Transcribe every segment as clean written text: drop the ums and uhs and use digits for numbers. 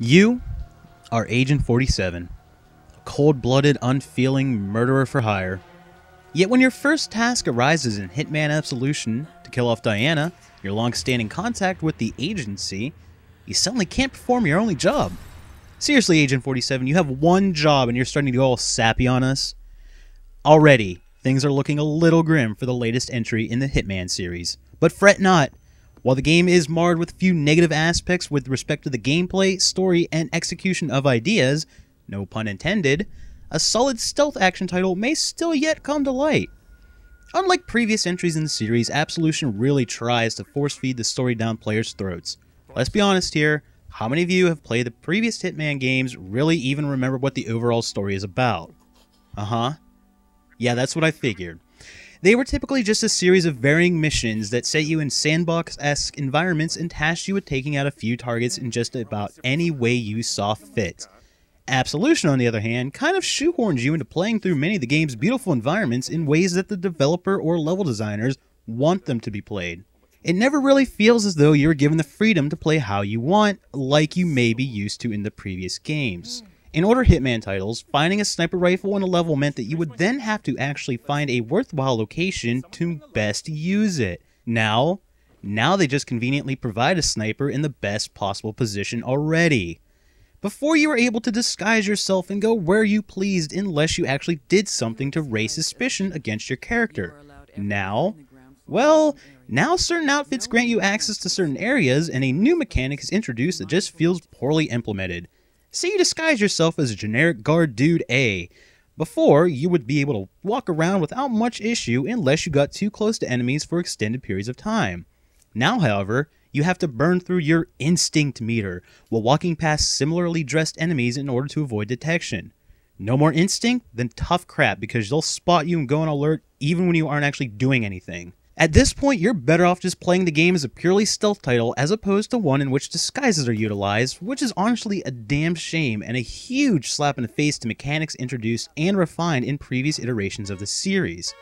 You are Agent 47, a cold-blooded, unfeeling murderer for hire. Yet when your first task arises in Hitman Absolution to kill off Diana, your long-standing contact with the agency, you suddenly can't perform your only job. Seriously, Agent 47, you have one job and you're starting to go all sappy on us? Already, things are looking a little grim for the latest entry in the Hitman series. But fret not. While the game is marred with a few negative aspects with respect to the gameplay, story, and execution of ideas, no pun intended, a solid stealth action title may still yet come to light. Unlike previous entries in the series, Absolution really tries to force-feed the story down players' throats. Let's be honest here, how many of you have played the previous Hitman games really even remember what the overall story is about? Yeah, that's what I figured. They were typically just a series of varying missions that set you in sandbox-esque environments and tasked you with taking out a few targets in just about any way you saw fit. Absolution, on the other hand, kind of shoehorns you into playing through many of the game's beautiful environments in ways that the developer or level designers want them to be played. It never really feels as though you're given the freedom to play how you want, like you may be used to in the previous games. In older Hitman titles, finding a sniper rifle in a level meant that you would then have to actually find a worthwhile location to best use it. Now they just conveniently provide a sniper in the best possible position already. Before you were able to disguise yourself and go where you pleased unless you actually did something to raise suspicion against your character. Now certain outfits grant you access to certain areas and a new mechanic is introduced that just feels poorly implemented. Say you disguise yourself as a generic guard dude A. Before, you would be able to walk around without much issue unless you got too close to enemies for extended periods of time. Now, however, you have to burn through your instinct meter while walking past similarly dressed enemies in order to avoid detection. No more instinct? Then tough crap, because they'll spot you and go on alert even when you aren't actually doing anything. At this point, you're better off just playing the game as a purely stealth title as opposed to one in which disguises are utilized, which is honestly a damn shame and a huge slap in the face to mechanics introduced and refined in previous iterations of the series.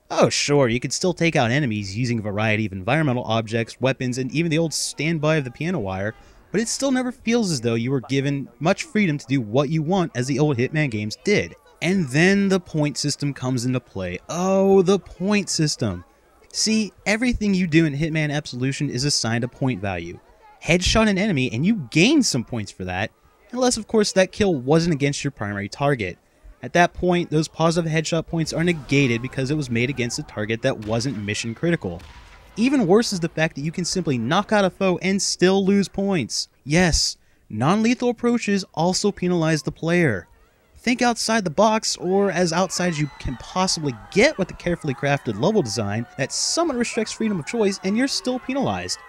Oh sure, you could still take out enemies using a variety of environmental objects, weapons, and even the old standby of the piano wire, but it still never feels as though you were given much freedom to do what you want as the old Hitman games did. And then the point system comes into play. Oh, the point system. See, everything you do in Hitman Absolution is assigned a point value. Headshot an enemy and you gain some points for that, unless of course that kill wasn't against your primary target. At that point, those positive headshot points are negated because it was made against a target that wasn't mission critical. Even worse is the fact that you can simply knock out a foe and still lose points. Yes, non-lethal approaches also penalize the player. Think outside the box, or as outside as you can possibly get with a carefully crafted level design that somewhat restricts freedom of choice, and you're still penalized.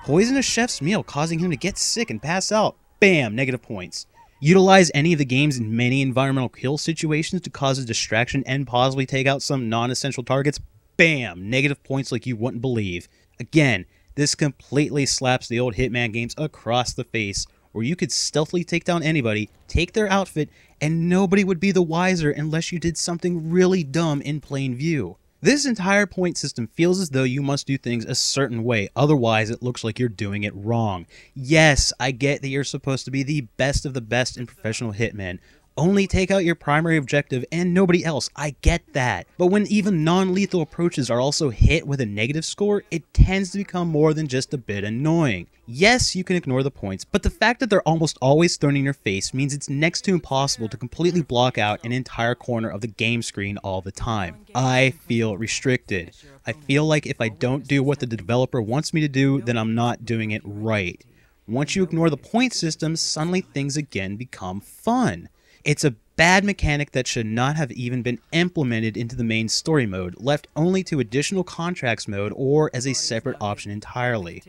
Poison a chef's meal, causing him to get sick and pass out. Bam, negative points. Utilize any of the game's many environmental kill situations to cause a distraction and possibly take out some non-essential targets. Bam, negative points like you wouldn't believe. Again, this completely slaps the old Hitman games across the face, where you could stealthily take down anybody, take their outfit, and nobody would be the wiser unless you did something really dumb in plain view. This entire point system feels as though you must do things a certain way, otherwise it looks like you're doing it wrong. Yes, I get that you're supposed to be the best of the best in professional Hitmen. Only take out your primary objective and nobody else, I get that. But when even non-lethal approaches are also hit with a negative score, it tends to become more than just a bit annoying. Yes, you can ignore the points, but the fact that they're almost always thrown in your face means it's next to impossible to completely block out an entire corner of the game screen all the time. I feel restricted. I feel like if I don't do what the developer wants me to do, then I'm not doing it right. Once you ignore the point system, suddenly things again become fun. It's a bad mechanic that should not have even been implemented into the main story mode, left only to additional contracts mode or as a separate option entirely.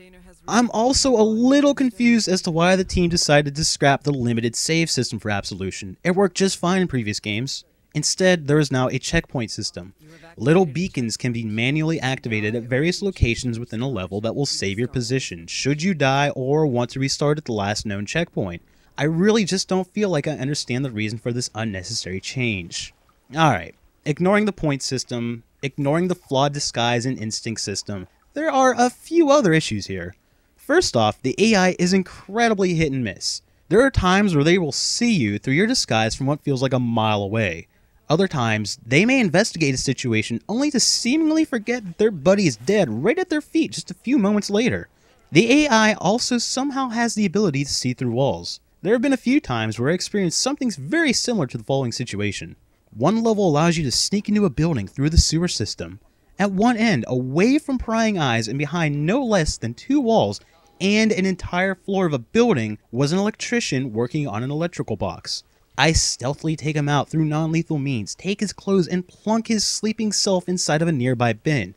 I'm also a little confused as to why the team decided to scrap the limited save system for Absolution. It worked just fine in previous games. Instead, there is now a checkpoint system. Little beacons can be manually activated at various locations within a level that will save your position, should you die or want to restart at the last known checkpoint. I really just don't feel like I understand the reason for this unnecessary change. Alright, ignoring the point system, ignoring the flawed disguise and instinct system, there are a few other issues here. First off, the AI is incredibly hit and miss. There are times where they will see you through your disguise from what feels like a mile away. Other times, they may investigate a situation only to seemingly forget that their buddy is dead right at their feet just a few moments later. The AI also somehow has the ability to see through walls. There have been a few times where I experienced something very similar to the following situation. One level allows you to sneak into a building through the sewer system. At one end, away from prying eyes and behind no less than 2 walls and an entire floor of a building, was an electrician working on an electrical box. I stealthily take him out through non-lethal means, take his clothes, and plunk his sleeping self inside of a nearby bin.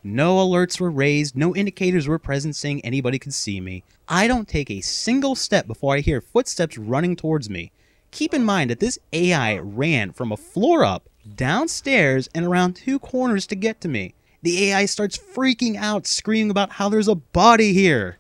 No alerts were raised, no indicators were present saying anybody could see me. I don't take a single step before I hear footsteps running towards me. Keep in mind that this AI ran from a floor up, downstairs, and around 2 corners to get to me. The AI starts freaking out, screaming about how there's a body here.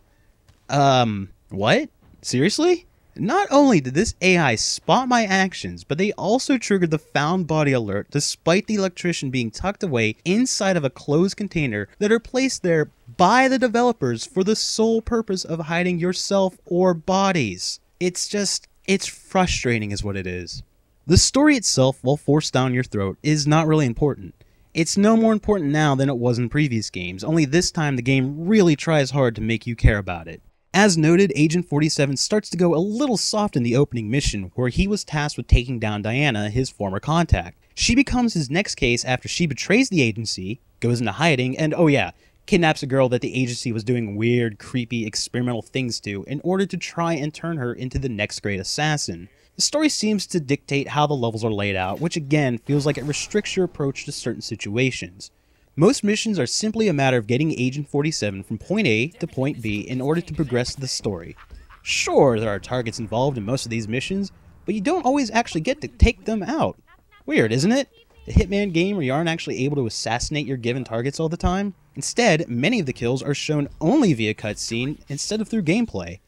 What? Seriously? Not only did this AI spot my actions, but they also triggered the found body alert despite the electrician being tucked away inside of a closed container that are placed there by the developers for the sole purpose of hiding yourself or bodies. It's frustrating is what it is. The story itself, while forced down your throat, is not really important. It's no more important now than it was in previous games, only this time the game really tries hard to make you care about it. As noted, Agent 47 starts to go a little soft in the opening mission, where he was tasked with taking down Diana, his former contact. She becomes his next case after she betrays the agency, goes into hiding, and oh yeah, kidnaps a girl that the agency was doing weird, creepy, experimental things to in order to try and turn her into the next great assassin. The story seems to dictate how the levels are laid out, which again feels like it restricts your approach to certain situations. Most missions are simply a matter of getting Agent 47 from point A to point B in order to progress the story. Sure, there are targets involved in most of these missions, but you don't always actually get to take them out. Weird, isn't it? The Hitman game where you aren't actually able to assassinate your given targets all the time. Instead, many of the kills are shown only via cutscene instead of through gameplay.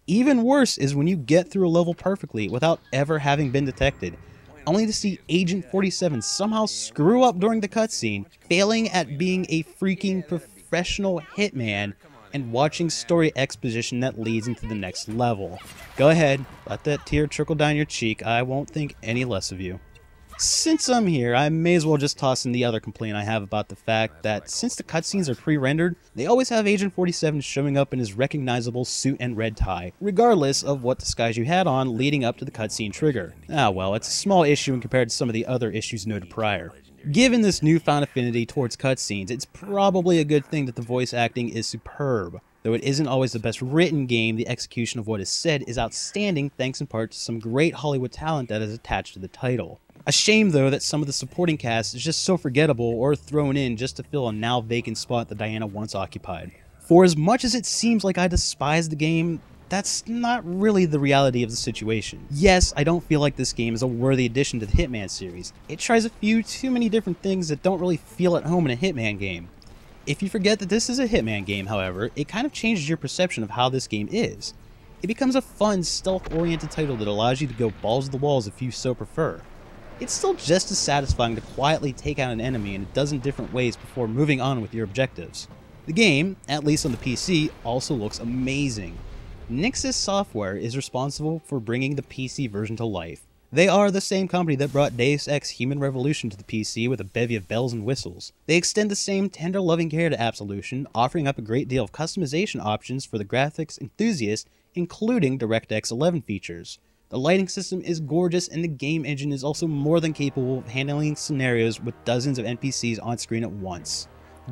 Even worse is when you get through a level perfectly without ever having been detected, only to see Agent 47 somehow screw up during the cutscene, failing at being a freaking professional hitman, and watching story exposition that leads into the next level. Go ahead, let that tear trickle down your cheek, I won't think any less of you. Since I'm here, I may as well just toss in the other complaint I have about the fact that since the cutscenes are pre-rendered, they always have Agent 47 showing up in his recognizable suit and red tie, regardless of what disguise you had on leading up to the cutscene trigger. Ah well, it's a small issue when compared to some of the other issues noted prior. Given this newfound affinity towards cutscenes, it's probably a good thing that the voice acting is superb. Though it isn't always the best written game, the execution of what is said is outstanding thanks in part to some great Hollywood talent that is attached to the title. A shame though that some of the supporting cast is just so forgettable or thrown in just to fill a now vacant spot that Diana once occupied. For as much as it seems like I despise the game, that's not really the reality of the situation. Yes, I don't feel like this game is a worthy addition to the Hitman series. It tries a few too many different things that don't really feel at home in a Hitman game. If you forget that this is a Hitman game, however, it kind of changes your perception of how this game is. It becomes a fun, stealth-oriented title that allows you to go balls to the walls if you so prefer. It's still just as satisfying to quietly take out an enemy in a dozen different ways before moving on with your objectives. The game, at least on the PC, also looks amazing. Nixxes Software is responsible for bringing the PC version to life. They are the same company that brought Deus Ex Human Revolution to the PC with a bevy of bells and whistles. They extend the same tender loving care to Absolution, offering up a great deal of customization options for the graphics enthusiast, including DirectX 11 features. The lighting system is gorgeous, and the game engine is also more than capable of handling scenarios with dozens of NPCs on screen at once.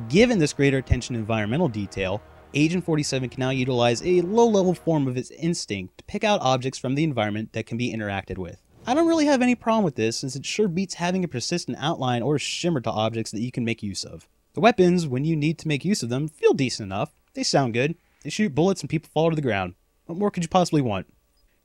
Given this greater attention to environmental detail, Agent 47 can now utilize a low-level form of its instinct to pick out objects from the environment that can be interacted with. I don't really have any problem with this, since it sure beats having a persistent outline or shimmer to objects that you can make use of. The weapons, when you need to make use of them, feel decent enough. They sound good. They shoot bullets and people fall to the ground. What more could you possibly want?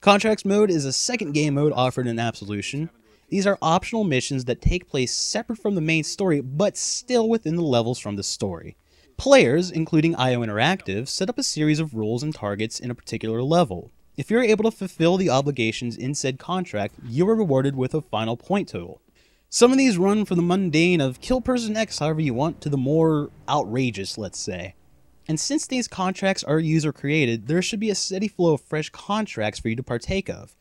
Contracts mode is a second game mode offered in Absolution. These are optional missions that take place separate from the main story, but still within the levels from the story. Players, including IO Interactive, set up a series of rules and targets in a particular level. If you're able to fulfill the obligations in said contract, you are rewarded with a final point total. Some of these run from the mundane of kill person X however you want to the more outrageous, let's say. And since these contracts are user-created, there should be a steady flow of fresh contracts for you to partake of.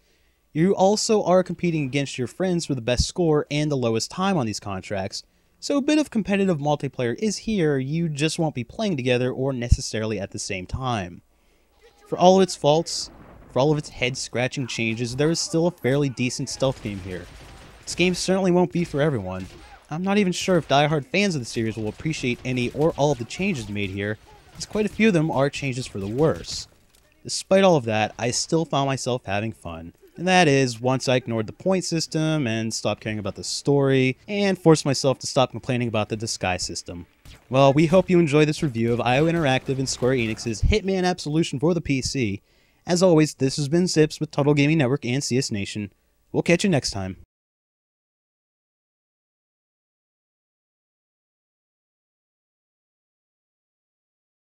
You also are competing against your friends for the best score and the lowest time on these contracts, so a bit of competitive multiplayer is here, you just won't be playing together or necessarily at the same time. For all of its faults, for all of its head-scratching changes, there is still a fairly decent stealth game here. This game certainly won't be for everyone. I'm not even sure if die-hard fans of the series will appreciate any or all of the changes made here, as quite a few of them are changes for the worse. Despite all of that, I still found myself having fun. And that is, once I ignored the point system and stopped caring about the story, and forced myself to stop complaining about the disguise system. Well, we hope you enjoy this review of IO Interactive and Square Enix's Hitman Absolution for the PC. As always, this has been Zips with Total Gaming Network and CS Nation. We'll catch you next time.